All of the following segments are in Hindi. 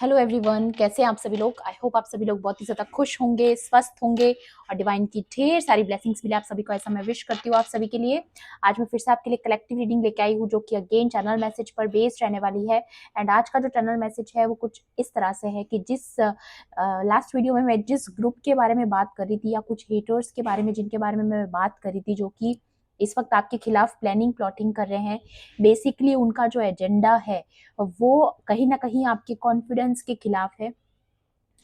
हेलो एवरीवन, कैसे हैं आप सभी लोग। आई होप आप सभी लोग बहुत ही ज़्यादा खुश होंगे, स्वस्थ होंगे और डिवाइन की ढेर सारी ब्लेसिंग्स मिले आप सभी को, ऐसा मैं विश करती हूँ आप सभी के लिए। आज मैं फिर से आपके लिए कलेक्टिव रीडिंग लेके आई हूँ जो कि अगेन चैनल मैसेज पर बेस्ड रहने वाली है। एंड आज का जो चैनल मैसेज है वो कुछ इस तरह से है कि जिस लास्ट वीडियो में मैं जिस ग्रुप के बारे में बात कर रही थी या कुछ हेटर्स के बारे में जिनके बारे में मैं बात कर रही थी जो कि इस वक्त आपके खिलाफ प्लानिंग प्लॉटिंग कर रहे हैं, बेसिकली उनका जो एजेंडा है वो कहीं ना कहीं आपके कॉन्फिडेंस के खिलाफ है।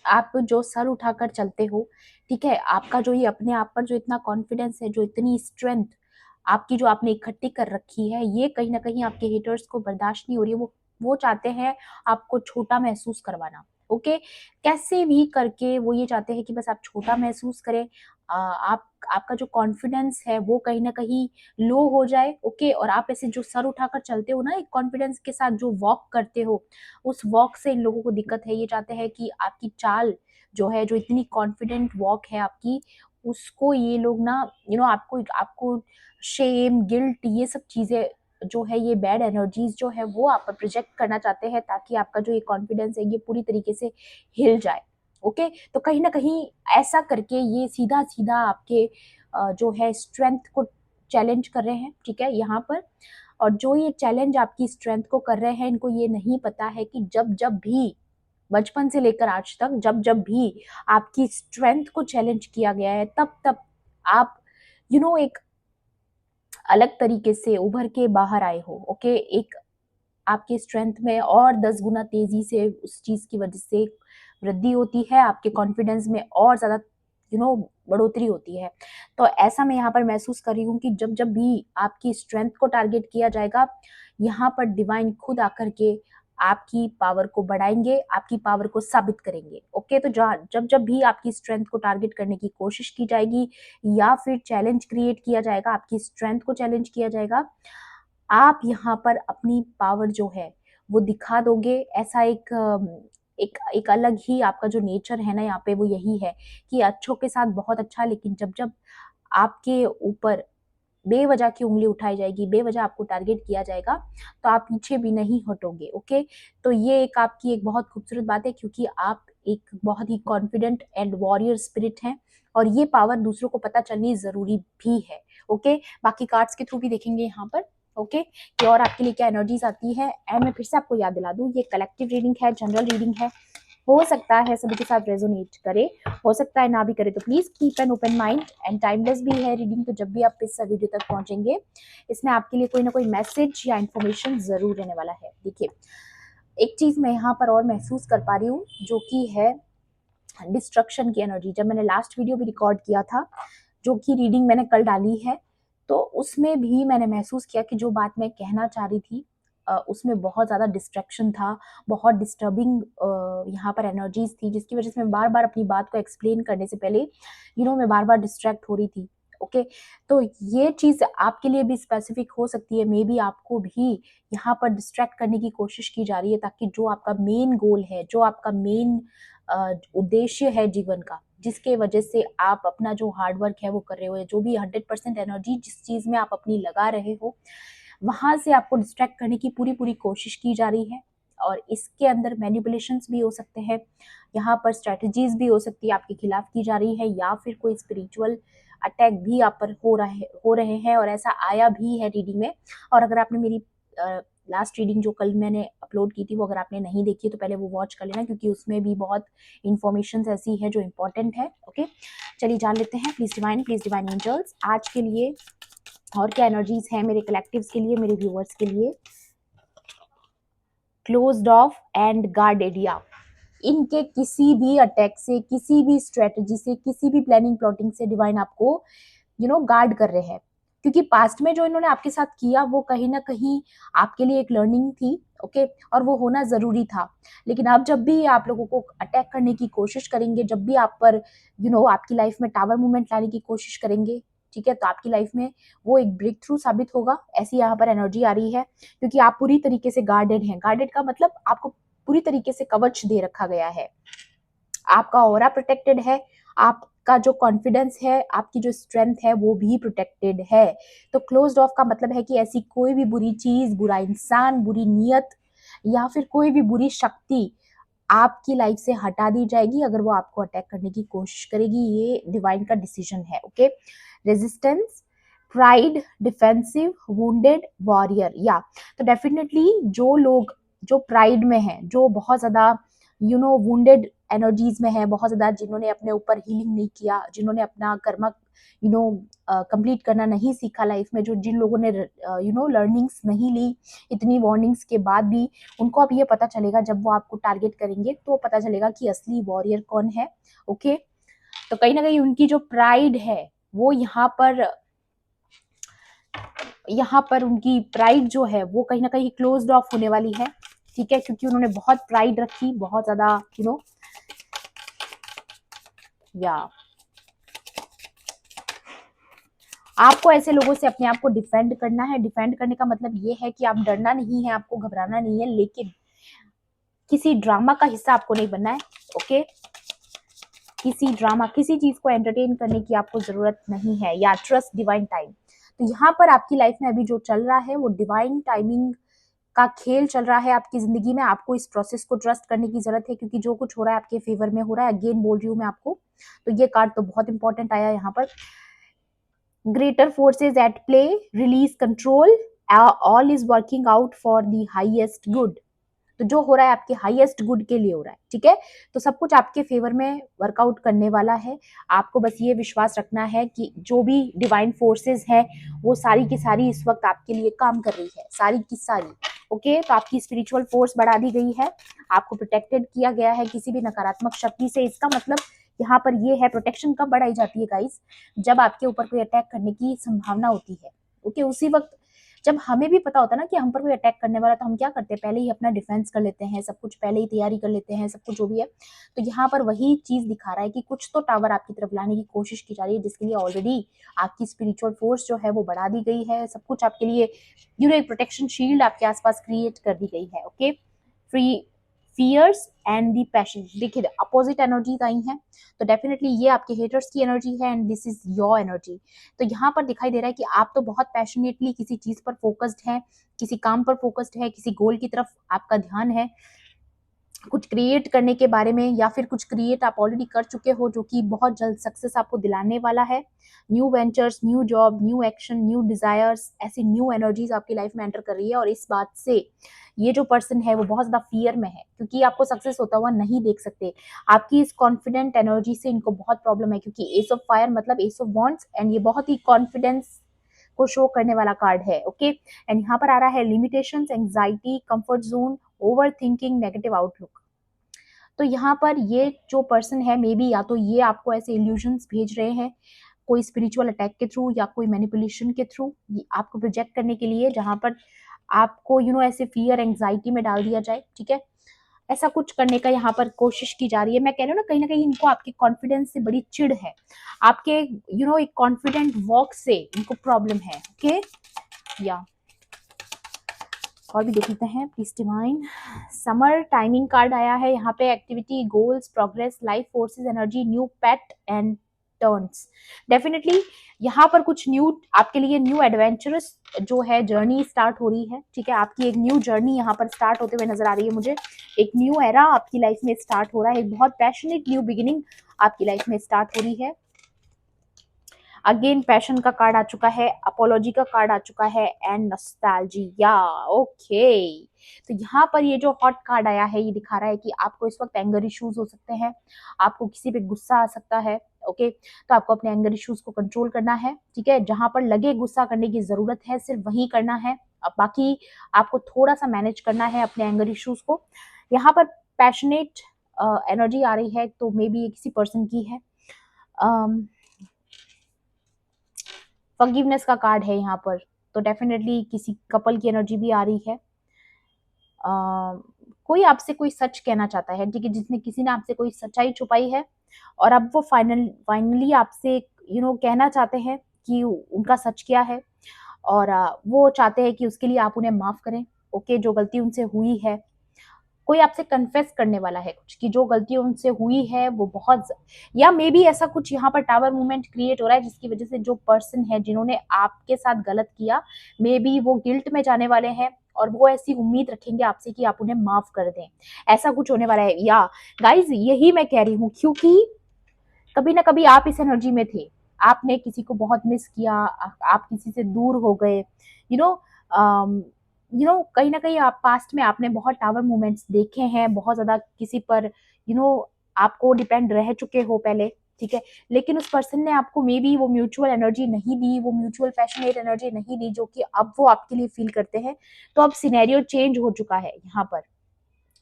आप जो सर उठाकर चलते हो, ठीक है, आपका जो ये अपने आप पर जो इतना कॉन्फिडेंस है, जो इतनी स्ट्रेंथ आपकी जो आपने इकट्ठी कर रखी है, ये कहीं ना कहीं आपके हेटर्स को बर्दाश्त नहीं हो रही है। वो चाहते हैं आपको छोटा महसूस करवाना। ओके, कैसे भी करके वो ये चाहते हैं कि बस आप छोटा महसूस करें। आप आपका जो कॉन्फिडेंस है वो कहीं ना कहीं लो हो जाए। ओके, और आप ऐसे जो सर उठाकर चलते हो ना, एक कॉन्फिडेंस के साथ जो वॉक करते हो, उस वॉक से इन लोगों को दिक्कत है। ये चाहते हैं कि आपकी चाल जो है, जो इतनी कॉन्फिडेंट वॉक है आपकी, उसको ये लोग ना आपको आपको शेम गिल्ट ये सब चीजें जो है, ये बैड एनर्जीज जो है वो आप पर प्रोजेक्ट करना चाहते हैं ताकि आपका जो ये कॉन्फिडेंस है ये पूरी तरीके से हिल जाए। ओके, तो कहीं ना कहीं ऐसा करके ये सीधा सीधा आपके जो है स्ट्रेंथ को चैलेंज कर रहे हैं, ठीक है, यहाँ पर। और जो ये चैलेंज आपकी स्ट्रेंथ को कर रहे हैं, इनको ये नहीं पता है कि जब जब भी बचपन से लेकर आज तक जब जब भी आपकी स्ट्रेंथ को चैलेंज किया गया है, तब तब आप एक अलग तरीके से उभर के बाहर आए हो। ओके, एक आपके स्ट्रेंथ में और 10 गुना तेजी से उस चीज की वजह से वृद्धि होती है, आपके कॉन्फिडेंस में और ज्यादा बढ़ोतरी होती है। तो ऐसा मैं यहाँ पर महसूस कर रही हूँ कि जब जब भी आपकी स्ट्रेंथ को टारगेट किया जाएगा, यहाँ पर डिवाइन खुद आकर के आपकी पावर को बढ़ाएंगे, आपकी पावर को साबित करेंगे। ओके, तो जब जब भी आपकी स्ट्रेंथ को टारगेट करने की कोशिश की जाएगी या फिर चैलेंज क्रिएट किया जाएगा, आपकी स्ट्रेंथ को चैलेंज किया जाएगा, आप यहाँ पर अपनी पावर जो है वो दिखा दोगे। ऐसा एक अलग ही आपका जो नेचर है ना यहाँ पे, वो यही है कि अच्छों के साथ बहुत अच्छा, लेकिन जब जब आपके ऊपर बेवजह की उंगली उठाई जाएगी, बेवजह आपको टारगेट किया जाएगा, तो आप पीछे भी नहीं हटोगे। ओके, तो ये एक आपकी एक बहुत खूबसूरत बात है क्योंकि आप एक बहुत ही कॉन्फिडेंट एंड वॉरियर स्पिरिट हैं और ये पावर दूसरों को पता चलनी जरूरी भी है। ओके, बाकी कार्ड्स के थ्रू भी देखेंगे यहाँ पर। ओके, कि और आपके लिए क्या एनर्जीज आती है। एंड मैं फिर से आपको याद दिला दूं, ये कलेक्टिव रीडिंग है, जनरल रीडिंग है, हो सकता है सभी के साथ रेजोनेट करे, हो सकता है ना भी करे, तो please keep an open mind. And timeless भी है रीडिंग, तो जब भी आप इस वीडियो तक पहुंचेंगे, इसमें आपके लिए कोई ना कोई मैसेज या इन्फॉर्मेशन जरूर रहने वाला है। देखिए, एक चीज मैं यहाँ पर और महसूस कर पा रही हूँ जो कि है डिस्ट्रक्शन की एनर्जी। जब मैंने लास्ट वीडियो भी रिकॉर्ड किया था, जो कि रीडिंग मैंने कल डाली है, तो उसमें भी मैंने महसूस किया कि जो बात मैं कहना चाह रही थी उसमें बहुत ज़्यादा डिस्ट्रैक्शन था, बहुत डिस्टर्बिंग यहाँ पर एनर्जीज थी, जिसकी वजह से मैं बार बार अपनी बात को एक्सप्लेन करने से पहले मैं बार बार डिस्ट्रैक्ट हो रही थी। ओके, तो ये चीज़ आपके लिए भी स्पेसिफिक हो सकती है, मे बी आपको भी यहाँ पर डिस्ट्रैक्ट करने की कोशिश की जा रही है ताकि जो आपका मेन गोल है, जो आपका मेन उद्देश्य है जीवन का, जिसके वजह से आप अपना जो हार्ड वर्क है वो कर रहे हो, जो भी 100% एनर्जी जिस चीज में आप अपनी लगा रहे हो, वहां से आपको डिस्ट्रैक्ट करने की पूरी पूरी कोशिश की जा रही है। और इसके अंदर मैनिपुलेशंस भी हो सकते हैं, यहाँ पर स्ट्रेटजीज भी हो सकती है आपके खिलाफ की जा रही है, या फिर कोई स्पिरिचुअल अटैक भी आप पर हो रहे हैं, और ऐसा आया भी है रीडिंग में। और अगर आपने मेरी लास्ट रीडिंग जो कल मैंने अपलोड की थी, वो अगर आपने नहीं देखी तो पहले वो वॉच कर लेना, क्योंकि उसमें भी बहुत इंफॉर्मेशन ऐसी है जो इम्पोर्टेंट है। ओके, चलिए जान लेते हैं। प्लीज डिवाइन एंजल्स, आज के लिए और क्या एनर्जीज है मेरे कलेक्टिव्स के लिए, मेरे व्यूअर्स के लिए। Closed of and guard area, इनके किसी भी अटैक से, किसी भी स्ट्रेटजी से, किसी भी प्लानिंग प्लॉटिंग से डिवाइन आपको गार्ड कर रहे हैं। क्योंकि पास्ट में जो इन्होंने आपके साथ किया वो कहीं ना कहीं आपके लिए एक लर्निंग थी। ओके, और वो होना जरूरी था। लेकिन अब जब भी आप लोगों को अटैक करने की कोशिश करेंगे, जब भी आप पर आपकी लाइफ में टावर मूवमेंट लाने की कोशिश करेंगे, ठीक है, तो आपकी लाइफ में वो एक ब्रेक थ्रू साबित होगा। ऐसी यहाँ पर एनर्जी आ रही है क्योंकि आप पूरी तरीके से गार्डेड हैं। गार्डेड का मतलब आपको पूरी तरीके से कवच दे रखा गया है, आपका ऑरा प्रोटेक्टेड है, आपका जो कॉन्फिडेंस है, आपकी जो स्ट्रेंथ है वो भी प्रोटेक्टेड है। तो क्लोज्ड ऑफ का मतलब है कि ऐसी कोई भी बुरी चीज, बुरा इंसान, बुरी नीयत या फिर कोई भी बुरी शक्ति आपकी लाइफ से हटा दी जाएगी अगर वो आपको अटैक करने की कोशिश करेगी। ये डिवाइन का डिसीजन है। Okay, resistance, pride, defensive, wounded, warrior. या तो डेफिनेटली जो लोग जो प्राइड में है, जो बहुत ज्यादा वुंडेड एनर्जीज में है, बहुत ज्यादा जिन्होंने अपने ऊपर हीलिंग नहीं किया, जिन्होंने अपना कर्म कंप्लीट करना नहीं सीखा लाइफ में, जो जिन लोगों ने लर्निंग्स नहीं ली, इतनी वार्निंग्स के बाद भी, उनको अब ये पता चलेगा जब वो आपको टारगेट करेंगे तो पता चलेगा कि असली वॉरियर कौन है। ओके, तो कहीं ना कहीं उनकी जो प्राइड है वो यहाँ पर उनकी प्राइड जो है वो कहीं ना कहीं क्लोज्ड ऑफ होने वाली है। ठीक है, क्योंकि उन्होंने बहुत प्राइड रखी, बहुत ज्यादा या आपको ऐसे लोगों से अपने आप को डिफेंड करना है। डिफेंड करने का मतलब ये है कि आप डरना नहीं है, आपको घबराना नहीं है, लेकिन किसी ड्रामा का हिस्सा आपको नहीं बनना है। ओके, किसी ड्रामा, किसी चीज को एंटरटेन करने की आपको जरूरत नहीं है। या ट्रस्ट डिवाइन टाइम। तो यहाँ पर आपकी लाइफ में अभी जो चल रहा है वो डिवाइन टाइमिंग का खेल चल रहा है आपकी जिंदगी में। आपको इस प्रोसेस को ट्रस्ट करने की जरूरत है, क्योंकि जो कुछ हो रहा है आपके फेवर में हो रहा है। अगेन बोल रही हूँ मैं आपको, तो ये कार्ड तो बहुत इंपॉर्टेंट आया यहाँ पर। Greater forces at play, release control, all is working out for the highest good. तो जो हो रहा है आपके हाईएस्ट गुड के लिए हो रहा है। ठीक है, तो सब कुछ आपके फेवर में वर्कआउट करने वाला है। आपको बस ये विश्वास रखना है कि जो भी डिवाइन फोर्सेस है वो सारी की सारी इस वक्त आपके लिए काम कर रही है, सारी की सारी। ओके, तो आपकी स्पिरिचुअल फोर्स बढ़ा दी गई है, आपको प्रोटेक्टेड किया गया है किसी भी नकारात्मक शक्ति से। इसका मतलब यहाँ पर ये है, प्रोटेक्शन कब बढ़ाई जाती है गाइस, जब आपके ऊपर कोई अटैक करने की संभावना होती है। ओके, उसी वक्त जब हमें भी पता होता है ना कि हम पर कोई अटैक करने वाला, तो हम क्या करते हैं, पहले ही अपना डिफेंस कर लेते हैं, सब कुछ पहले ही तैयारी कर लेते हैं, सब कुछ जो भी है। तो यहाँ पर वही चीज दिखा रहा है कि कुछ तो टावर आपकी तरफ लाने की कोशिश की जा रही है, जिसके लिए ऑलरेडी आपकी स्पिरिचुअल फोर्स जो है वो बढ़ा दी गई है। सब कुछ आपके लिए एक प्रोटेक्शन शील्ड आपके आसपास क्रिएट कर दी गई है। Okay, free fears and the passion. देखिए अपोजिट एनर्जीज आई हैं, तो डेफिनेटली ये आपके हेटर्स की एनर्जी है and this is your energy. तो यहाँ पर दिखाई दे रहा है कि आप तो बहुत पैशनेटली किसी चीज पर फोकस्ड है, किसी काम पर फोकस्ड है, किसी गोल की तरफ आपका ध्यान है, कुछ क्रिएट करने के बारे में, या फिर कुछ क्रिएट आप ऑलरेडी कर चुके हो जो कि बहुत जल्द सक्सेस आपको दिलाने वाला है। New ventures, new job, new action, new desires, ऐसी न्यू एनर्जीज आपकी लाइफ में एंटर कर रही है। और इस बात से ये जो पर्सन है वो बहुत ज्यादा फियर में है, क्योंकि आपको सक्सेस होता हुआ नहीं देख सकते। आपकी इस कॉन्फिडेंट एनर्जी से इनको बहुत प्रॉब्लम है, क्योंकि एस ऑफ फायर मतलब एस ऑफ वॉन्ट्स, एंड ये बहुत ही कॉन्फिडेंस को शो करने वाला कार्ड है। ओके, एंड यहाँ पर आ रहा है limitations, anxiety, comfort zone, over thinking, negative outlook. तो यहाँ पर ये जो पर्सन है, मे बी या तो ये आपको ऐसे इल्यूजन्स भेज रहे हैं कोई स्पिरिचुअल अटैक के थ्रू या कोई मैनिपुलेशन के थ्रू, आपको प्रोजेक्ट करने के लिए, जहां पर आपको ऐसे फियर एंग्जाइटी में डाल दिया जाए। ठीक है, ऐसा कुछ करने का यहाँ पर कोशिश की जा रही है। मैं कह रही हूँ ना, कहीं इनको आपके कॉन्फिडेंस से बड़ी चिढ़ है, आपके एक कॉन्फिडेंट वॉक से इनको प्रॉब्लम है। ओके, या और भी देख लेते हैं please divine. Summer timing card आया है यहाँ पे। Activity, goals, progress, life forces, energy, new pet and turns. Definitely यहाँ पर कुछ न्यू आपके लिए, न्यू एडवेंचरस जो है जर्नी स्टार्ट हो रही है। ठीक है, आपकी एक न्यू जर्नी यहाँ पर स्टार्ट होते हुए नजर आ रही है मुझे। एक न्यू एरा आपकी लाइफ में स्टार्ट हो रहा है, एक बहुत पैशनेट न्यू बिगिनिंग आपकी लाइफ में स्टार्ट हो रही है। अगेन पैशन का कार्ड आ चुका है, अपोलॉजी का कार्ड आ चुका है, एंड नॉस्टैल्जिया। ओके, तो यहाँ पर ये जो हॉट कार्ड आया है ये दिखा रहा है कि आपको इस वक्त एंगर इश्यूज हो सकते हैं, आपको किसी पे गुस्सा आ सकता है। ओके, तो आपको अपने एंगर इश्यूज को कंट्रोल करना है। ठीक है, जहां पर लगे गुस्सा करने की जरूरत है सिर्फ वही करना है, अब बाकी आपको थोड़ा सा मैनेज करना है अपने एंगर इश्यूज को। यहाँ पर पैशनेट एनर्जी आ रही है, तो मे बी ये किसी पर्सन की है। फॉरगिवनेस का कार्ड है यहाँ पर, तो डेफिनेटली किसी कपल की एनर्जी भी आ रही है। कोई आपसे कोई सच कहना चाहता है, ठीक है, जिसने किसी ने आपसे कोई सच्चाई छुपाई है और अब वो फाइनली आपसे कहना चाहते हैं कि उनका सच क्या है, और वो चाहते हैं कि उसके लिए आप उन्हें माफ करें। ओके, जो गलती उनसे हुई है, कोई आपसे कन्फेस करने वाला है कुछ कि जो गलती उनसे हुई है वो बहुत, या मे बी ऐसा कुछ यहाँ पर टावर मूवमेंट क्रिएट हो रहा है जिसकी वजह से जो पर्सन है जिन्होंने आपके साथ गलत किया, मे बी वो गिल्ट में जाने वाले हैं। और वो ऐसी उम्मीद रखेंगे आपसे कि आप उन्हें माफ कर दें। ऐसा कुछ होने वाला है। या गाइज यही मैं कह रही हूँ, क्योंकि कभी ना कभी आप इस एनर्जी में थे, आपने किसी को बहुत मिस किया, आप किसी से दूर हो गए, यू नो कहीं ना कहीं आप पास्ट में आपने बहुत टावर मोमेंट्स देखे हैं, बहुत ज्यादा किसी पर आपको डिपेंड रह चुके हो पहले, ठीक है। लेकिन उस पर्सन ने आपको मे बी वो म्यूचुअल एनर्जी नहीं दी, वो म्यूचुअल पैशनेट एनर्जी नहीं दी जो कि अब वो आपके लिए फील करते हैं। तो अब सिनेरियो चेंज हो चुका है यहाँ पर,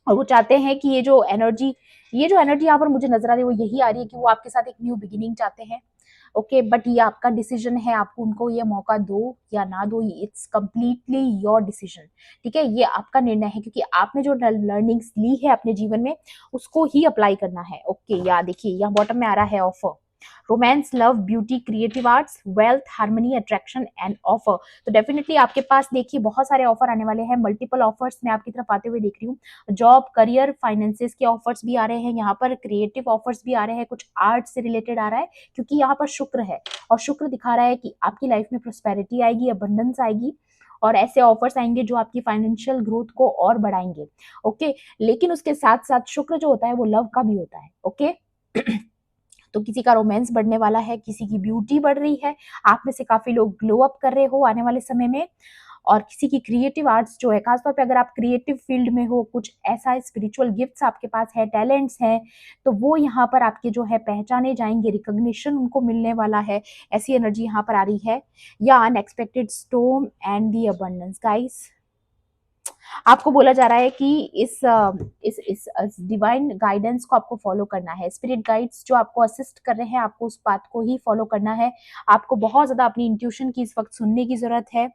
और वो चाहते हैं कि ये जो एनर्जी यहाँ पर मुझे नजर आ रही है वो यही आ रही है कि वो आपके साथ एक न्यू बिगिनिंग चाहते हैं। ओके, बट ये आपका डिसीजन है, आपको उनको ये मौका दो या ना दो, इट्स कंप्लीटली योर डिसीजन, ठीक है। ये आपका निर्णय है, क्योंकि आपने जो लर्निंग्स ली है अपने जीवन में उसको ही अप्लाई करना है। ओके, या देखिए यहाँ बॉटम में आ रहा है offer, romance, love, beauty, creative arts, wealth, harmony, attraction and offer. तो डेफिनेटली आपके पास देखिए बहुत सारे ऑफर आने वाले हैं, मल्टीपल ऑफर्स मैं आपकी तरफ आते हुए देख रही हूँ। जॉब, करियर, फाइनेंसेस के ऑफर्स भी आ रहे हैं यहाँ पर, क्रिएटिव ऑफर्स भी आ रहे हैं, कुछ आर्ट से रिलेटेड आ रहा है, क्योंकि यहाँ पर शुक्र है और शुक्र दिखा रहा है कि आपकी लाइफ में प्रोस्पेरिटी आएगी, अबंडेंस आएगी, और ऐसे ऑफर्स आएंगे जो आपकी फाइनेंशियल ग्रोथ को और बढ़ाएंगे। ओके, लेकिन उसके साथ साथ शुक्र जो होता है वो लव का भी होता है। ओके तो किसी का रोमांस बढ़ने वाला है, किसी की ब्यूटी बढ़ रही है, आप में से काफी लोग ग्लो अप कर रहे हो आने वाले समय में, और किसी की क्रिएटिव आर्ट्स जो है, खासतौर पे अगर आप क्रिएटिव फील्ड में हो, कुछ ऐसा स्पिरिचुअल गिफ्ट्स आपके पास है, टैलेंट्स हैं, तो वो यहाँ पर आपके जो है पहचाने जाएंगे, रिकॉग्निशन उनको मिलने वाला है। ऐसी एनर्जी यहाँ पर आ रही है। या unexpected storm and the abundance. Guys आपको बोला जा रहा है कि इस डिवाइन गाइडेंस को आपको फॉलो करना है, स्पिरिट गाइड्स जो आपको असिस्ट कर रहे हैं आपको उस बात को ही फॉलो करना है। आपको बहुत ज्यादा अपनी इंट्यूशन की इस वक्त सुनने की जरूरत है,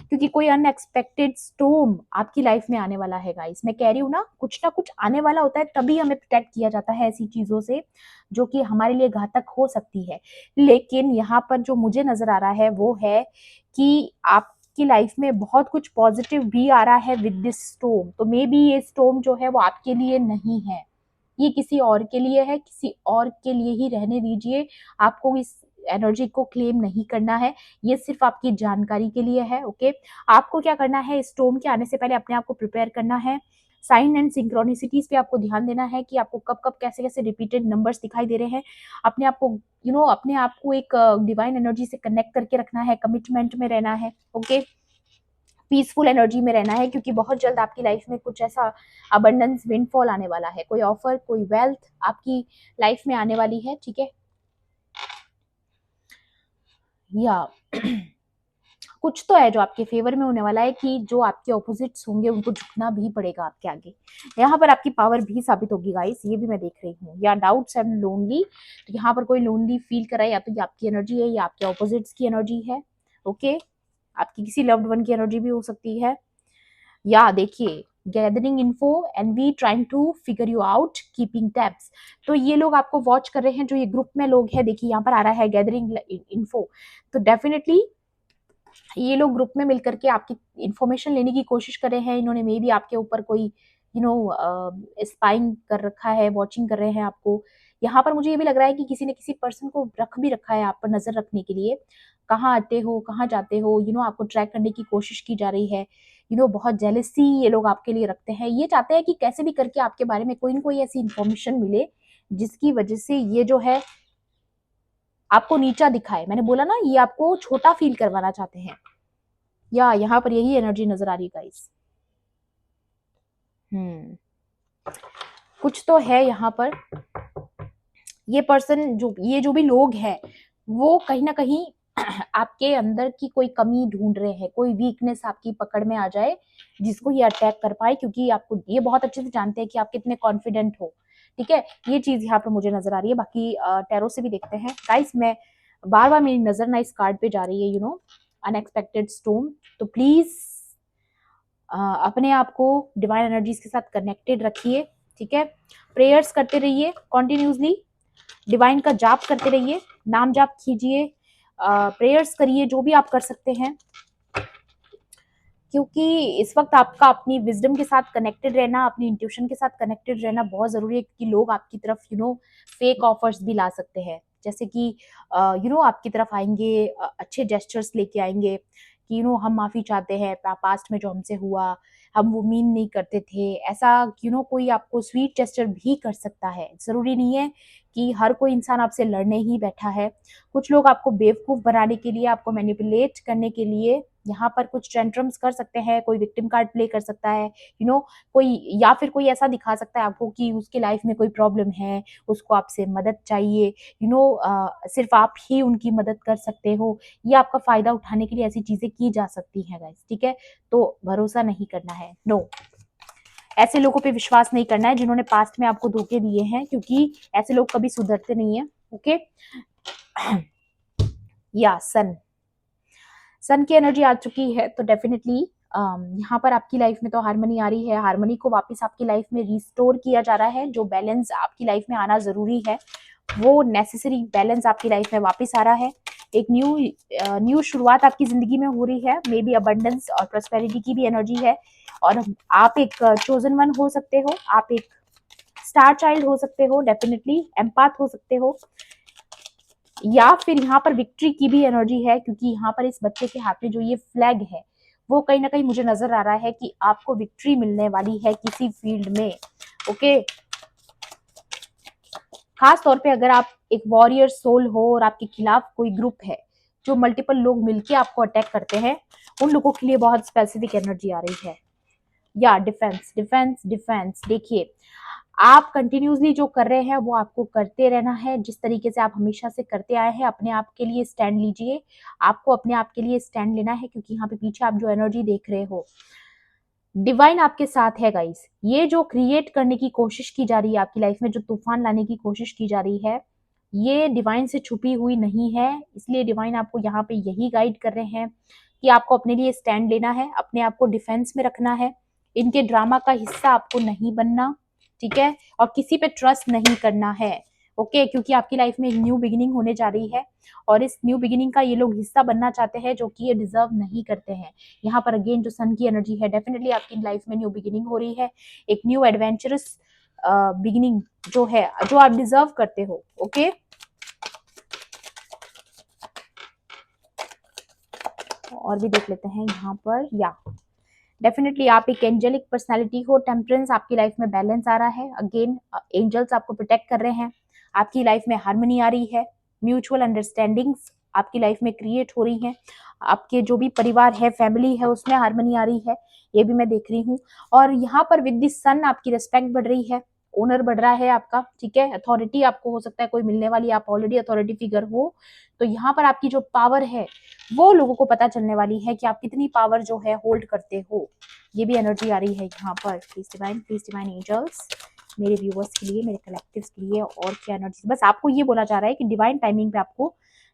क्योंकि कोई अनएक्सपेक्टेड स्टॉर्म आपकी लाइफ में आने वाला है। गाइस मैं कह रही हूँ ना कुछ आने वाला होता है, तभी हमें प्रोटेक्ट किया जाता है ऐसी चीजों से जो कि हमारे लिए घातक हो सकती है। लेकिन यहाँ पर जो मुझे नजर आ रहा है वो है कि आपकी लाइफ में बहुत कुछ पॉजिटिव भी आ रहा है विद दिस स्टॉर्म। तो मे बी ये स्टॉर्म जो है वो आपके लिए नहीं है, ये किसी और के लिए है, किसी और के लिए ही रहने दीजिए। आपको इस एनर्जी को क्लेम नहीं करना है, ये सिर्फ आपकी जानकारी के लिए है। ओके, आपको क्या करना है, स्टॉर्म के आने से पहले अपने आप को प्रिपेयर करना है। साइन एंड सिंक्रोनिसिटीज पे आपको ध्यान देना है कि आपको कब कब कैसे कैसे रिपीटेड नंबर्स दिखाई दे रहे हैं। अपने आप को अपने आप को एक डिवाइन एनर्जी से कनेक्ट करके रखना है, कमिटमेंट में रहना है। ओके, पीसफुल एनर्जी में रहना है, क्योंकि बहुत जल्द आपकी लाइफ में कुछ ऐसा अबंडेंस विंडफॉल आने वाला है, कोई ऑफर, कोई वेल्थ आपकी लाइफ में आने वाली है, ठीक है। या कुछ तो है जो आपके फेवर में होने वाला है, कि जो आपके ऑपोजिट्स होंगे उनको झुकना भी पड़ेगा आपके आगे। यहाँ पर आपकी पावर भी साबित होगी गाइस, ये भी मैं देख रही हूँ। या डाउट्स एंड लोनली, तो यहाँ पर कोई लोनली फील कर रहा है, या तो ये आपकी एनर्जी है या आपके ऑपोजिट्स की एनर्जी है। ओके, आपकी किसी लव्ड वन की एनर्जी भी हो सकती है। या देखिए, gathering info and we trying to figure you out, keeping tabs. तो ये लोग आपको वॉच कर रहे हैं, जो ये ग्रुप में लोग हैं, देखिए यहाँ पर आ रहा है गैदरिंग इन्फो। तो डेफिनेटली ये लोग ग्रुप में मिलकर के आपकी इंफॉर्मेशन लेने की कोशिश कर रहे हैं। इन्होंने मे बी आपके ऊपर कोई स्पाइंग कर रखा है, वॉचिंग कर रहे हैं आपको। यहाँ पर मुझे ये भी लग रहा है कि किसी ने किसी पर्सन को रख भी रखा है आप पर नजर रखने के लिए, कहाँ आते हो, कहाँ जाते हो, आपको ट्रैक करने की कोशिश की जा रही है। बहुत जेलसी ये लोग आपके लिए रखते हैं, ये चाहते हैं कि कैसे भी करके आपके बारे में कोई ना कोई ऐसी इंफॉर्मेशन मिले जिसकी वजह से ये जो है आपको नीचा दिखाए। मैंने बोला ना, ये आपको छोटा फील करवाना चाहते हैं। या यहाँ पर यही एनर्जी नजर आ रही है गाइस। कुछ तो है यहाँ पर। ये पर्सन ये जो भी लोग हैं वो कहीं ना कहीं आपके अंदर की कोई कमी ढूंढ रहे हैं, कोई वीकनेस आपकी पकड़ में आ जाए जिसको ये अटैक कर पाए, क्योंकि आपको ये बहुत अच्छे से जानते हैं कि आप कितने कॉन्फिडेंट हो, ठीक है। ये चीज यहाँ पर मुझे नजर आ रही है। बाकी टैरो से भी देखते हैं गाइस। मैं बार बार मेरी नजर ना इस कार्ड पे जा रही है, अनएक्सपेक्टेड स्टॉर्म। तो प्लीज अपने आप को डिवाइन एनर्जीज के साथ कनेक्टेड रखिए, ठीक है। प्रेयर्स करते रहिए कॉन्टिन्यूसली, डिवाइन का जाप करते रहिए, नाम जाप कीजिए, प्रेयर्स करिए, जो भी आप कर सकते हैं, क्योंकि इस वक्त आपका अपनी विजडम के साथ कनेक्टेड रहना, अपनी इंट्यूशन के साथ कनेक्टेड रहना बहुत जरूरी है, क्योंकि लोग आपकी तरफ फेक ऑफर्स भी ला सकते हैं, जैसे कि आपकी तरफ आएंगे, अच्छे जेस्चर्स लेके आएंगे, कि हम माफ़ी चाहते हैं पास्ट में जो हमसे हुआ, हम वो मीन नहीं करते थे। ऐसा कोई आपको स्वीट जेस्चर भी कर सकता है। ज़रूरी नहीं है कि हर कोई इंसान आपसे लड़ने ही बैठा है। कुछ लोग आपको बेवकूफ़ बनाने के लिए, आपको मैनिपुलेट करने के लिए यहाँ पर कुछ टेंट्रम्स कर सकते हैं, कोई विक्टिम कार्ड प्ले कर सकता है, कोई, या फिर कोई ऐसा दिखा सकता है आपको कि उसके लाइफ में कोई प्रॉब्लम है, उसको आपसे मदद चाहिए, सिर्फ़ आप ही उनकी मदद कर सकते हो। ये आपका फ़ायदा उठाने के लिए ऐसी चीज़ें की जा सकती हैं गाइस, ठीक है? तो भरोसा नहीं करना है, नो। ऐसे लोगों पे विश्वास नहीं करना है जिन्होंने पास्ट में आपको धोखे दिए हैं, क्योंकि ऐसे लोग कभी सुधरते नहीं हैं, ओके? या सन की एनर्जी आ चुकी है, तो डेफिनेटली यहाँ पर आपकी लाइफ में तो हार्मनी आ रही है। हार्मनी को वापस आपकी लाइफ में रिस्टोर किया जा रहा है। जो बैलेंस आपकी लाइफ में आना ज़रूरी है, वो नेसेसरी बैलेंस आपकी लाइफ में वापस आ रहा है। एक न्यू शुरुआत आपकी ज़िंदगी में हो रही है। मे बी अबंडेंस और प्रॉस्पेरिटी की भी एनर्जी है, और आप एक चोजन वन हो सकते हो, आप एक स्टार चाइल्ड हो सकते हो, डेफिनेटली एम्पाथ हो सकते हो, या फिर यहाँ पर विक्ट्री की भी एनर्जी है, क्योंकि यहाँ पर इस बच्चे के हाथ में जो ये फ्लैग है, वो कहीं ना कहीं मुझे नजर आ रहा है कि आपको विक्ट्री मिलने वाली है किसी फील्ड में, ओके? खास तौर पे अगर आप एक वॉरियर सोल हो और आपके खिलाफ कोई ग्रुप है जो मल्टीपल लोग मिलके आपको अटैक करते हैं, उन लोगों के लिए बहुत स्पेसिफिक एनर्जी आ रही है। या डिफेंस डिफेंस डिफेंस, देखिए, आप कंटिन्यूसली जो कर रहे हैं वो आपको करते रहना है। जिस तरीके से आप हमेशा से करते आए हैं, अपने आप के लिए स्टैंड लीजिए। आपको अपने आप के लिए स्टैंड लेना है, क्योंकि यहाँ पे पीछे आप जो एनर्जी देख रहे हो, डिवाइन आपके साथ है गाइस। ये जो क्रिएट करने की कोशिश की जा रही है आपकी लाइफ में, जो तूफान लाने की कोशिश की जा रही है, ये डिवाइन से छुपी हुई नहीं है। इसलिए डिवाइन आपको यहाँ पे यही गाइड कर रहे हैं कि आपको अपने लिए स्टैंड लेना है, अपने आप को डिफेंस में रखना है, इनके ड्रामा का हिस्सा आपको नहीं बनना, ठीक है? और किसी पे ट्रस्ट नहीं करना है, ओके? क्योंकि आपकी लाइफ में एक न्यू बिगिनिंग होने जा रही है, और इस न्यू बिगिनिंग का ये लोग हिस्सा बनना चाहते हैं, जो कि ये डिजर्व नहीं करते हैं। यहाँ पर अगेन जो सन की एनर्जी है, डेफिनेटली आपकी लाइफ में न्यू बिगिनिंग हो रही है, एक न्यू एडवेंचरस बिगिनिंग जो है, जो आप डिजर्व करते हो, ओके? और भी देख लेते हैं यहाँ पर। या डेफिनेटली आप एक एंजेलिक पर्सनालिटी हो। टेम्परेंस आपकी लाइफ में बैलेंस आ रहा है। अगेन एंजल्स आपको प्रोटेक्ट कर रहे हैं, आपकी लाइफ में हार्मनी आ रही है, म्यूचुअल अंडरस्टैंडिंग्स आपकी लाइफ में क्रिएट हो रही हैं, आपके जो भी परिवार है, फैमिली है, उसमें हार्मनी आ रही है, ये भी मैं देख रही हूँ। और यहाँ पर विद दिस सन आपकी रिस्पेक्ट बढ़ रही है, ओनर बढ़ रहा है आपका, ठीक है? अथॉरिटी आपको हो सकता है कोई मिलने वाली, आप ऑलरेडी अथॉरिटी फिगर हो, तो यहाँ पर आपकी जो पावर है वो लोगों को पता चलने वाली है कि आप कितनी पावर जो है होल्ड करते हो। ये भी एनर्जी आ रही है यहाँ पर। प्लीज डिवाइन एंजल्स, मेरे व्यूवर्स के लिए, मेरे कलेक्टिव्स के लिए और क्या एनर्जी। बस आपको ये बोला जा रहा है कि डिवाइन टाइमिंग पे आपको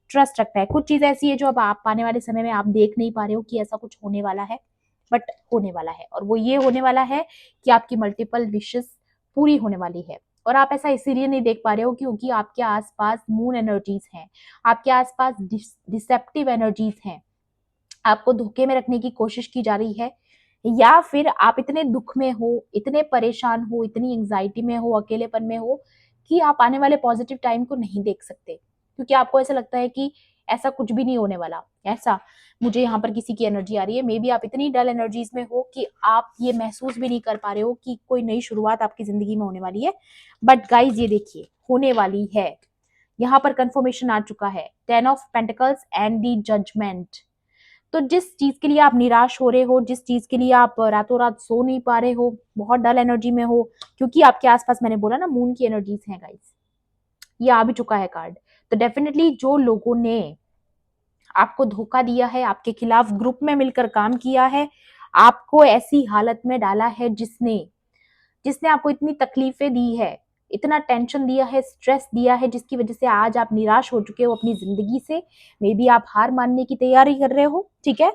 ट्रस्ट रखना है। कुछ चीज ऐसी है जो अब आप आने वाले समय में आप देख नहीं पा रहे हो कि ऐसा कुछ होने वाला है, बट होने वाला है, और वो ये होने वाला है कि आपकी मल्टीपल विशेस पूरी होने वाली है। और आप ऐसा इसीलिए नहीं देख पा रहे हो क्योंकि आपके आसपास मून एनर्जीज हैं, आपके आसपास डिसेप्टिव एनर्जीज हैं, आपको धोखे में रखने की कोशिश की जा रही है, या फिर आप इतने दुख में हो, इतने परेशान हो, इतनी एंजाइटी में हो, अकेलेपन में हो कि आप आने वाले पॉजिटिव टाइम को नहीं देख सकते, क्योंकि आपको ऐसा लगता है कि ऐसा कुछ भी नहीं होने वाला। ऐसा मुझे यहाँ पर किसी की एनर्जी आ रही है। मे बी आप इतनी डल एनर्जीज में हो कि आप ये महसूस भी नहीं कर पा रहे हो कि कोई नई शुरुआत आपकी जिंदगी में होने वाली है, बट गाइज ये देखिए, होने वाली है। यहाँ पर कंफर्मेशन आ चुका है, 10 of pentacles and the judgment. तो जिस चीज के लिए आप निराश हो रहे हो, जिस चीज के लिए आप रातों रात सो नहीं पा रहे हो, बहुत डल एनर्जी में हो, क्योंकि आपके आसपास मैंने बोला ना मून की एनर्जीज हैं गाइस, ये आ भी चुका है कार्ड। तो डेफिनेटली जो लोगों ने आपको धोखा दिया है, आपके खिलाफ ग्रुप में मिलकर काम किया है, आपको ऐसी हालत में डाला है, जिसने जिसने आपको इतनी तकलीफें दी है, इतना टेंशन दिया है, स्ट्रेस दिया है, जिसकी वजह से आज आप निराश हो चुके हो अपनी जिंदगी से। मे बी आप हार मानने की तैयारी कर रहे हो, ठीक है?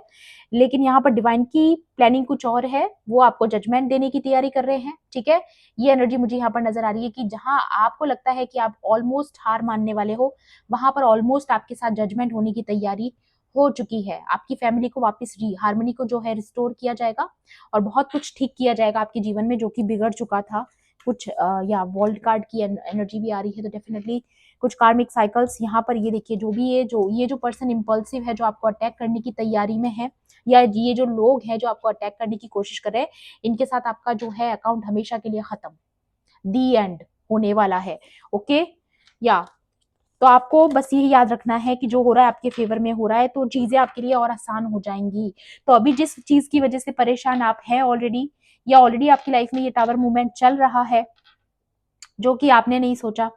लेकिन यहाँ पर डिवाइन की प्लानिंग कुछ और है, वो आपको जजमेंट देने की तैयारी कर रहे हैं, ठीक है? ये एनर्जी मुझे यहाँ पर नजर आ रही है कि जहां आपको लगता है कि आप ऑलमोस्ट हार मानने वाले हो, वहां पर ऑलमोस्ट आपके साथ जजमेंट होने की तैयारी हो चुकी है। आपकी फैमिली को वापस हार्मनी को जो है रिस्टोर किया जाएगा, और बहुत कुछ ठीक किया जाएगा आपके जीवन में जो कि बिगड़ चुका था। कुछ या वर्ल्ड कार्ड की एनर्जी भी आ रही है, तो डेफिनेटली कुछ कार्मिक साइकिल्स यहाँ पर ये देखिए, जो भी ये जो पर्सन इम्पल्सिव है, जो आपको अटैक करने की तैयारी में है, या ये जो लोग हैं जो आपको अटैक करने की कोशिश कर रहे हैं, इनके साथ आपका जो है अकाउंट हमेशा के लिए खत्म, दी एंड होने वाला है। ओके, या तो आपको बस यही याद रखना है कि जो हो रहा है आपके फेवर में हो रहा है, तो चीजें आपके लिए और आसान हो जाएंगी। तो अभी जिस चीज की वजह से परेशान आप हैं ऑलरेडी, या ऑलरेडी आपकी लाइफ में ये टावर मूवमेंट चल रहा है जो कि आपने नहीं सोचा,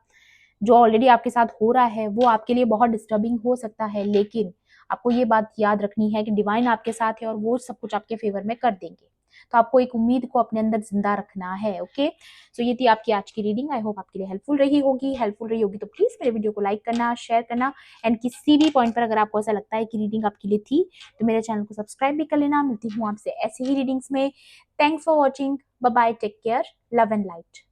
जो ऑलरेडी आपके साथ हो रहा है, वो आपके लिए बहुत डिस्टर्बिंग हो सकता है, लेकिन आपको ये बात याद रखनी है कि डिवाइन आपके साथ है और वो सब कुछ आपके फेवर में कर देंगे। तो आपको एक उम्मीद को अपने अंदर जिंदा रखना है। ओके, सो ये थी आपकी आज की रीडिंग। आई होप आपके लिए हेल्पफुल रही होगी तो प्लीज मेरे वीडियो को लाइक करना, शेयर करना, एंड किसी भी पॉइंट पर अगर आपको ऐसा लगता है कि रीडिंग आपके लिए थी, तो मेरे चैनल को सब्सक्राइब भी कर लेना। मिलती हूँ आपसे ऐसे ही रीडिंग्स में। Thanks for watching, bye bye, take care, love and light.